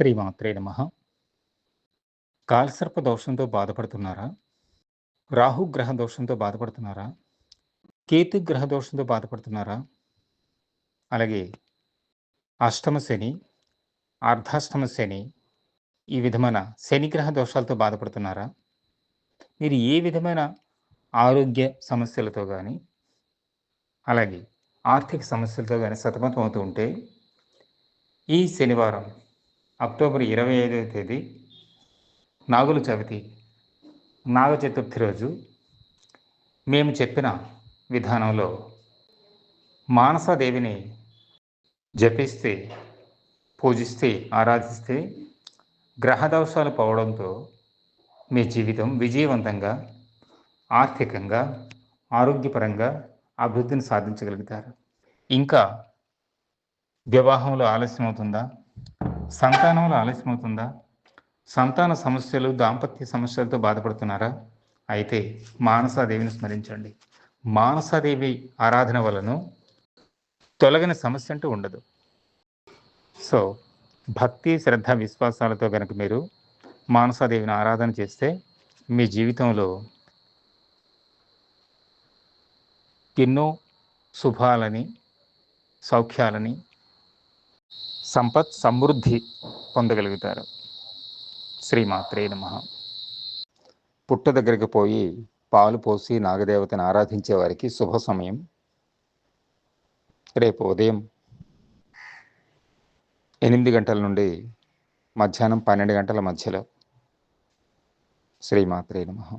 శ్రీమాత్రే నమః. కాలసర్ప దోషంతో బాధపడుతున్నారా? రాహు గ్రహ దోషంతో బాధపడుతున్నారా? కేతు గ్రహ దోషంతో బాధపడుతున్నారా? అలాగే అష్టమ శని, అర్ధాష్టమ శని, ఈ విధమైన శనిగ్రహ దోషాలతో బాధపడుతున్నారా? మీరు ఏ విధమైన ఆరోగ్య సమస్యలతో గానీ, అలాగే ఆర్థిక సమస్యలతో గానీ సతమతం అవుతూ ఉంటే, ఈ శనివారం అక్టోబర్ 25వ తేదీ నాగుల చవితి, నాగ చతుర్థి రోజు మేము చెప్పిన విధానంలో మానసాదేవిని జపిస్తే, పూజిస్తే, ఆరాధిస్తే గ్రహదోషాలు పోవడంతో మీ జీవితం విజయవంతంగా, ఆర్థికంగా, ఆరోగ్యపరంగా అభివృద్ధిని సాధించగలుగుతారు. ఇంకా వివాహంలో ఆలస్యమవుతుందా? సంతానంలో ఆలస్యమవుతుందా? సంతాన సమస్యలు, దాంపత్య సమస్యలతో బాధపడుతున్నారా? అయితే మానసాదేవిని స్మరించండి. మానసాదేవి ఆరాధన వలన తొలగని సమస్య అంటూ ఉండదు. సో, భక్తి, శ్రద్ధ, విశ్వాసాలతో గనక మీరు మానసాదేవిని ఆరాధన చేస్తే మీ జీవితంలో ఎన్నో శుభాలని, సౌఖ్యాలని, సంపత్ సమృద్ధి పొందగలుగుతారు. శ్రీమాత్రే నమః. పుట్ట దగ్గరికి పోయి పాలు పోసి నాగదేవతను ఆరాధించే వారికి శుభ సమయం రేపు ఉదయం 8 గంటల నుండి మధ్యాహ్నం 12 గంటల మధ్యలో. శ్రీమాత్రే నమః.